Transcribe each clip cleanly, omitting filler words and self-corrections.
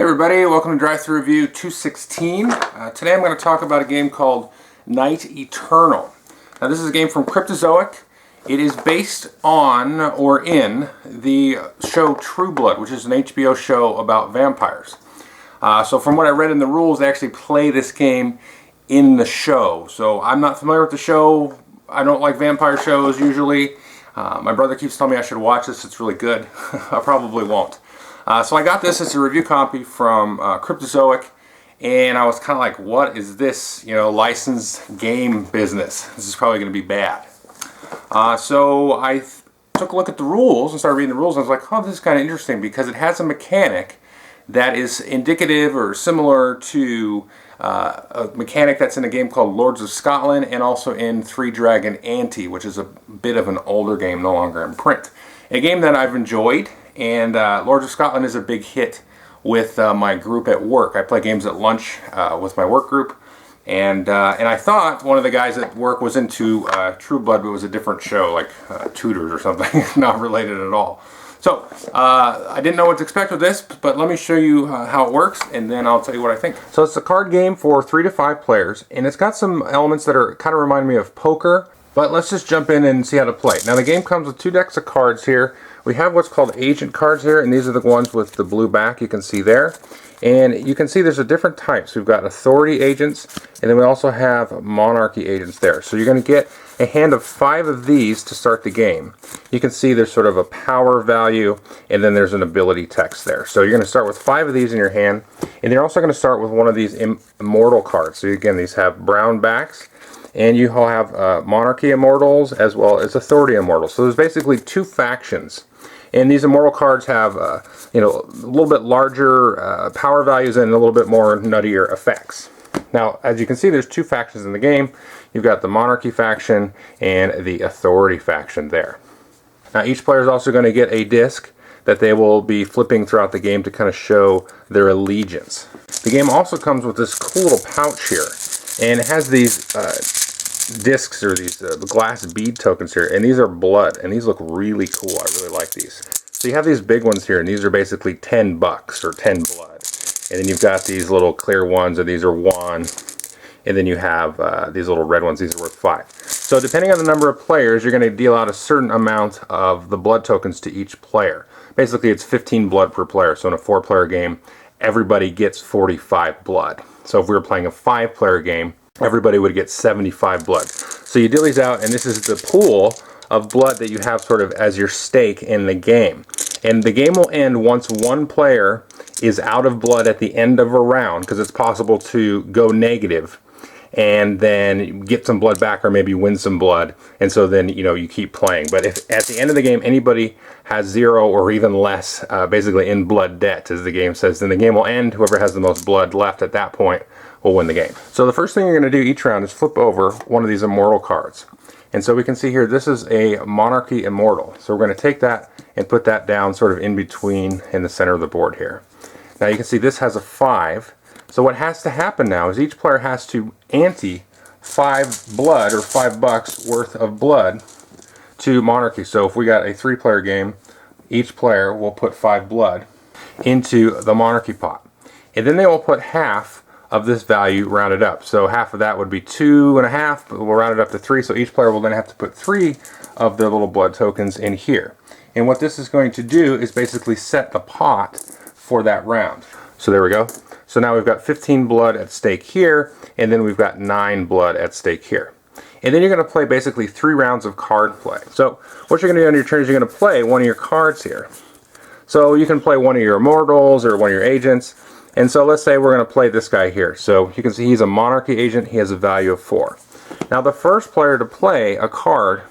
everybody, welcome to Drive Thru Review 216. Today I'm going to talk about a game called Night Eternal. Now this is a game from Cryptozoic. It is based on, or in, the show True Blood, which is an HBO show about vampires. So from what I read in the rules, they actually play this game in the show. So I'm not familiar with the show. I don't like vampire shows usually. My brother keeps telling me I should watch this. It's really good. I probably won't. So I got this as a review copy from Cryptozoic, and I was kind of like, what is this, licensed game business? This is probably going to be bad. So I took a look at the rules and started reading the rules, and I was like, oh, this is kind of interesting because it has a mechanic that is indicative or similar to a mechanic that's in a game called Lords of Scotland and also in Three Dragon Ante, which is a bit of an older game, no longer in print. A game that I've enjoyed. And Lords of Scotland is a big hit with my group at work. I play games at lunch with my work group, and I thought one of the guys at work was into True Blood, but it was a different show, like Tudors or something, not related at all. So I didn't know what to expect with this, but let me show you how it works, and then I'll tell you what I think. So it's a card game for 3 to 5 players, and it's got some elements that are kind of remind me of poker. But let's just jump in and see how to play. Now the game comes with 2 decks of cards here. We have what's called agent cards here, and these are the ones with the blue back you can see there. And you can see there's a different types. We've got authority agents, and then we also have monarchy agents there. So you're going to get a hand of 5 of these to start the game. You can see there's sort of a power value, and then there's an ability text there. So you're going to start with 5 of these in your hand, and you're also going to start with one of these immortal cards. So again, these have brown backs. And you all have monarchy immortals as well as authority immortals. So there's basically 2 factions. And these immortal cards have a little bit larger power values and a little bit more nuttier effects. Now, as you can see, there's 2 factions in the game. You've got the monarchy faction and the authority faction there. Now, each player is also going to get a disc that they will be flipping throughout the game to kind of show their allegiance. The game also comes with this cool little pouch here. And it has these discs, or these glass bead tokens here, and these are blood, and these look really cool. I really like these. So you have these big ones here, and these are basically $10 or 10 blood. And then you've got these little clear ones, and these are 1. And then you have these little red ones, these are worth 5. So depending on the number of players, you're going to deal out a certain amount of the blood tokens to each player. Basically, it's 15 blood per player. So in a 4-player game, everybody gets 45 blood. So if we were playing a 5-player game, everybody would get 75 blood. So you deal these out, and this is the pool of blood that you have sort of as your stake in the game. And the game will end once one player is out of blood at the end of a round, because it's possible to go negative and then get some blood back or maybe win some blood, and so then you keep playing. But if at the end of the game anybody has 0 or even less basically in blood debt, as the game says, then the game will end. Whoever has the most blood left at that point will win the game. So the first thing you're going to do each round is flip over one of these immortal cards. And so we can see here this is a monarchy immortal. So we're going to take that and put that down sort of in between in the center of the board here. Now you can see this has a 5. So what has to happen now is each player has to ante 5 blood, or $5 worth of blood, to monarchy. So if we got a 3-player game, each player will put 5 blood into the monarchy pot. And then they will put half of this value rounded up. So half of that would be 2.5, but we'll round it up to 3. So each player will then have to put 3 of the little blood tokens in here. And what this is going to do is basically set the pot for that round. So there we go. So now we've got 15 blood at stake here, and then we've got 9 blood at stake here. And then you're going to play basically 3 rounds of card play. So what you're going to do on your turn is you're going to play one of your cards here. So you can play one of your immortals or one of your agents. And so let's say we're going to play this guy here. So you can see he's a monarchy agent. He has a value of 4. Now the first player to play a card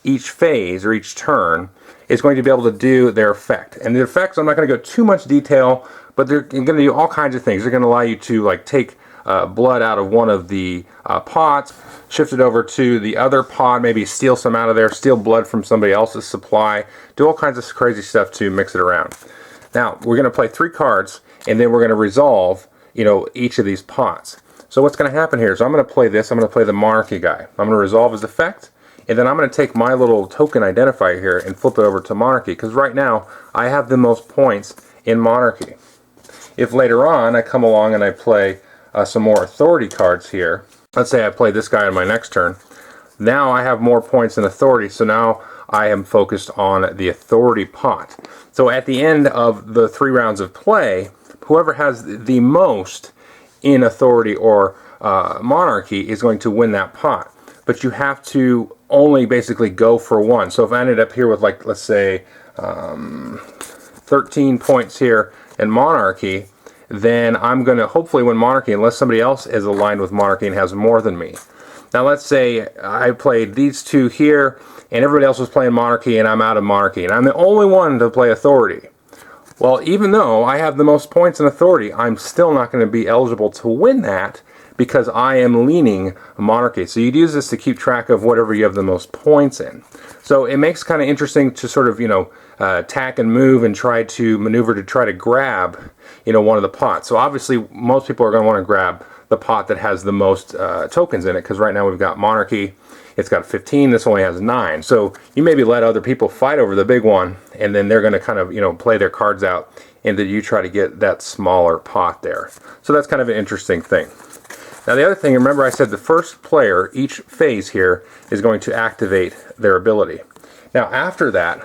each phase or each turn is going to be able to do their effect. And the effects, I'm not going to go too much detail, but they're going to do all kinds of things. They're going to allow you to take blood out of one of the pots, shift it over to the other pot, maybe steal some out of there, steal blood from somebody else's supply, do all kinds of crazy stuff to mix it around. Now, we're going to play 3 cards, and then we're going to resolve, each of these pots. So what's going to happen here is I'm going to play this. I'm going to play the monarchy guy. I'm going to resolve his effect, and then I'm going to take my little token identifier here and flip it over to monarchy, because right now I have the most points in monarchy. if later on I come along and I play some more authority cards here, let's say I play this guy on my next turn, now I have more points in authority, so now I am focused on the authority pot. So at the end of the 3 rounds of play, whoever has the most in authority or monarchy is going to win that pot. But you have to only basically go for one. So if I ended up here with, like, let's say 13 points here in monarchy, then I'm going to hopefully win monarchy unless somebody else is aligned with monarchy and has more than me. Now let's say I played these 2 here and everybody else was playing monarchy and I'm out of monarchy and I'm the only one to play authority. Well, even though I have the most points in authority, I'm still not going to be eligible to win that because I am leaning monarchy. So you'd use this to keep track of whatever you have the most points in. So it makes kind of interesting to sort of, tack and move and try to maneuver to try to grab, one of the pots. So obviously most people are going to want to grab the pot that has the most tokens in it, because right now we've got monarchy. It's got 15, this only has 9. So you maybe let other people fight over the big one, and then they're going to kind of, play their cards out, and then you try to get that smaller pot there. So that's kind of an interesting thing. Now the other thing, remember I said the first player, each phase here, is going to activate their ability. Now after that,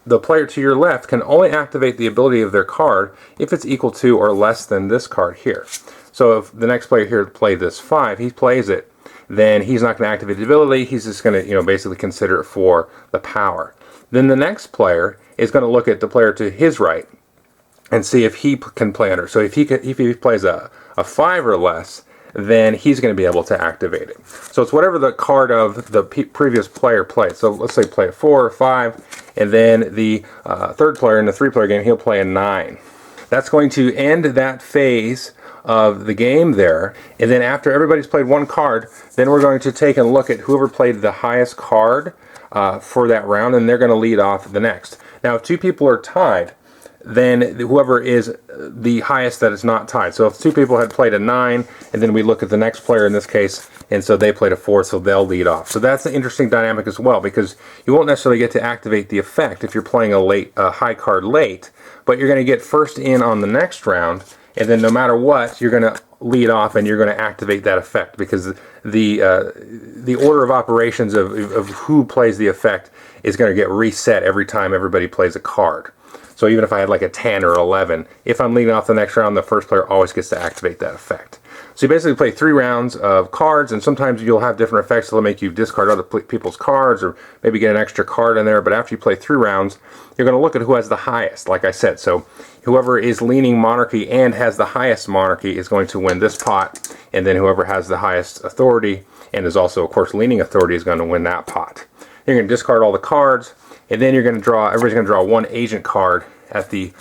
the player to your left can only activate the ability of their card if it's equal to or less than this card here. So if the next player here played this 5, he plays it, then he's not going to activate the ability, he's just going to, basically consider it for the power. Then the next player is going to look at the player to his right and see if he can play under. So if he plays a 5 or less, then he's going to be able to activate it. So it's whatever the card of the previous player played. So let's say play a 4 or 5, and then the third player in the 3-player game, he'll play a 9. That's going to end that phase of the game there, and then after everybody's played one card, then we're going to take a look at whoever played the highest card for that round, and they're going to lead off the next. Now if 2 people are tied, then whoever is the highest that is not tied. So if 2 people had played a 9, and then we look at the next player in this case, and so they played a 4, so they'll lead off. So that's an interesting dynamic as well, because you won't necessarily get to activate the effect if you're playing a high card late, but you're going to get first in on the next round, and then no matter what, you're going to lead off and you're going to activate that effect, because the order of operations of who plays the effect is going to get reset every time everybody plays a card. So even if I had like a 10 or 11, if I'm leading off the next round, the first player always gets to activate that effect. So you basically play 3 rounds of cards, and sometimes you'll have different effects that'll make you discard other people's cards or maybe get an extra card in there. But after you play 3 rounds, you're going to look at who has the highest, like I said. So whoever is leaning monarchy and has the highest monarchy is going to win this pot, and then whoever has the highest authority and is also, of course, leaning authority is going to win that pot. You're going to discard all the cards, and then everybody's going to draw 1 agent card at the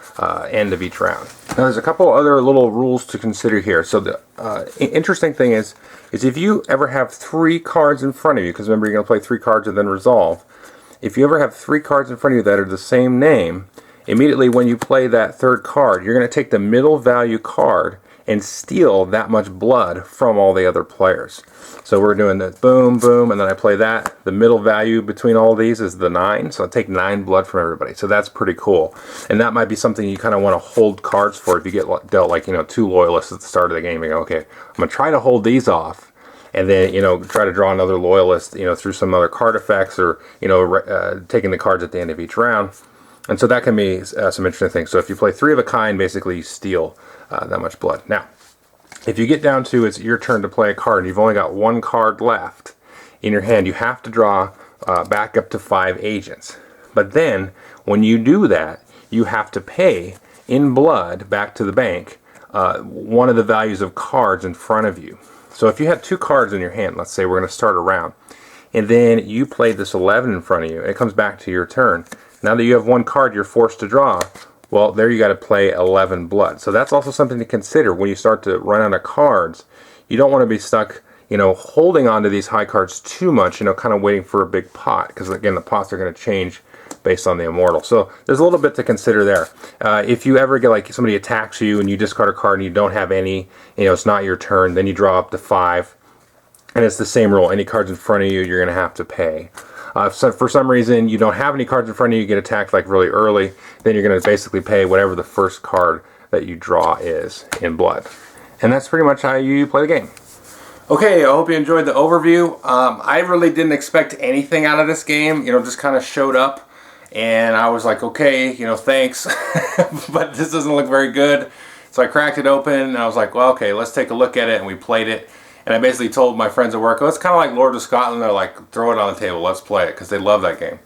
end of each round. Now there's a couple other little rules to consider here. So the interesting thing is if you ever have 3 cards in front of you, because remember you're going to play 3 cards and then resolve, if you ever have 3 cards in front of you that are the same name, immediately when you play that 3rd card, you're going to take the middle value card and steal that much blood from all the other players. So we're doing this boom, boom, and then I play that. The middle value between all these is the 9, so I take 9 blood from everybody. So that's pretty cool. And that might be something you kind of want to hold cards for if you get dealt like, 2 loyalists at the start of the game. You go, okay, I'm going to try to hold these off, and then, try to draw another loyalist, through some other card effects or, taking the cards at the end of each round. And so that can be some interesting things. So if you play 3 of a kind, basically you steal that much blood. Now, if you get down to it's your turn to play a card and you've only got 1 card left in your hand, you have to draw back up to 5 agents. But then, when you do that, you have to pay in blood back to the bank one of the values of cards in front of you. So if you have 2 cards in your hand, let's say we're going to start a round, and then you played this 11 in front of you, and it comes back to your turn. Now that you have 1 card you're forced to draw, well, there you got to play 11 blood. So that's also something to consider when you start to run out of cards. You don't want to be stuck, holding on to these high cards too much, kind of waiting for a big pot, because again, the pots are going to change based on the immortal. So there's a little bit to consider there. If you ever get like somebody attacks you and you discard a card and you don't have any, it's not your turn, then you draw up to 5, and it's the same rule. Any cards in front of you, you're going to have to pay. So for some reason you don't have any cards in front of you, you get attacked like really early, then you're going to basically pay whatever the first card that you draw is in blood. And that's pretty much how you play the game. Okay, I hope you enjoyed the overview. I really didn't expect anything out of this game. Just kind of showed up, and I was like, okay, thanks, but this doesn't look very good. So I cracked it open, and I was like, well, okay, let's take a look at it, and we played it. And I basically told my friends at work, oh, it's kind of like Lords of Scotland. They're like, throw it on the table, let's play it, because they love that game.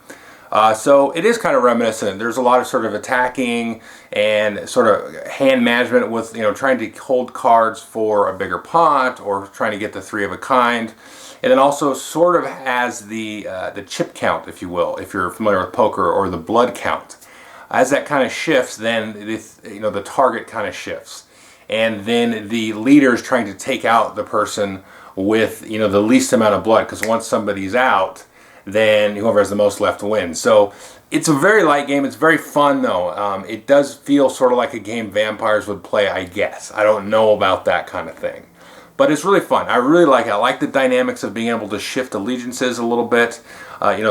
So it is kind of reminiscent. There's a lot of sort of attacking and sort of hand management with, trying to hold cards for a bigger pot or trying to get the three of a kind. And then also sort of has the chip count, if you will, if you're familiar with poker, or the blood count. As that kind of shifts, then the target kind of shifts. And then the leader is trying to take out the person with, the least amount of blood, because once somebody's out, then whoever has the most left wins. So it's a very light game. It's very fun, though. It does feel sort of like a game vampires would play, I guess. I don't know about that kind of thing. But it's really fun. I really like it. I like the dynamics of being able to shift allegiances a little bit.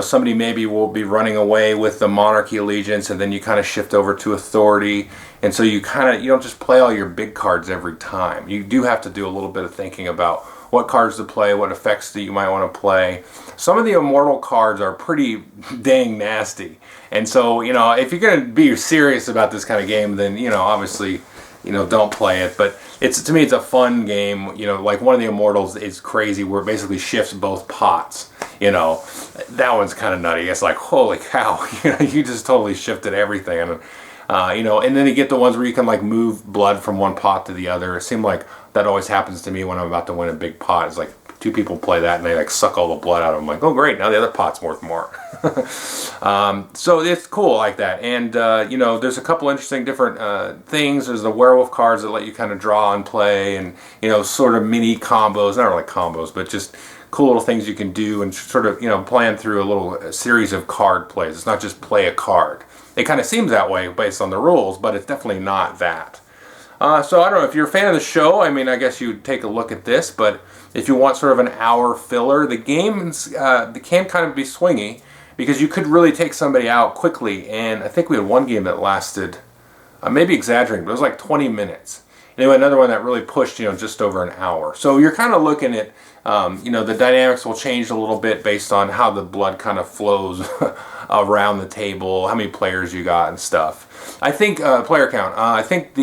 Somebody maybe will be running away with the monarchy allegiance, and then you kind of shift over to authority. And so you don't just play all your big cards every time. You do have to do a little bit of thinking about what cards to play, what effects that you might want to play. Some of the immortal cards are pretty dang nasty. And so, if you're going to be serious about this kind of game, then, obviously, don't play it. But to me, it's a fun game. Like one of the immortals is crazy, where it basically shifts both pots. That one's kind of nutty. It's like, holy cow, you just totally shifted everything. And, and then you get the ones where you can like move blood from one pot to the other. It seemed like that always happens to me when I'm about to win a big pot. It's like two people play that and they like suck all the blood out of them. I'm like, oh great, now the other pot's worth more. So it's cool like that. And there's a couple interesting different things. There's the werewolf cards that let you kind of draw and play, and sort of mini combos, not really combos, but just cool little things you can do, and sort of plan through a little series of card plays. It's not just play a card. It kind of seems that way based on the rules, but it's definitely not that. So I don't know, if you're a fan of the show, I guess you'd take a look at this, but if you want sort of an hour filler, the game can kind of be swingy, because you could really take somebody out quickly, and I think we had one game that lasted, maybe exaggerating, but it was like 20 minutes. Anyway, another one that really pushed, just over an hour. So you're kind of looking at, the dynamics will change a little bit based on how the blood kind of flows around the table, how many players you got and stuff. I think player count, I think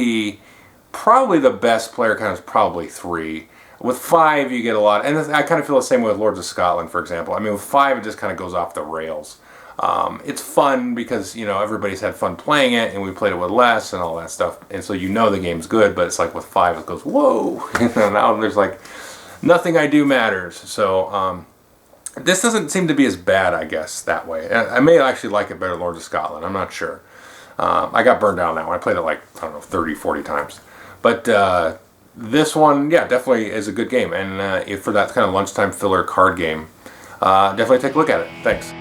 probably the best player count is probably 3. With 5, you get a lot, and I kind of feel the same way with Lords of Scotland, for example. With 5, it just kind of goes off the rails. It's fun because, everybody's had fun playing it, and we played it with less and all that stuff, and so the game's good, but it's like with 5, it goes, whoa! Now there's like, nothing I do matters. So, this doesn't seem to be as bad, I guess, that way. I may actually like it better than Lords of Scotland, I'm not sure. I got burned out on that one. I played it like, 30, 40 times. But this one, yeah, definitely is a good game. And if for that kind of lunchtime filler card game, definitely take a look at it. Thanks.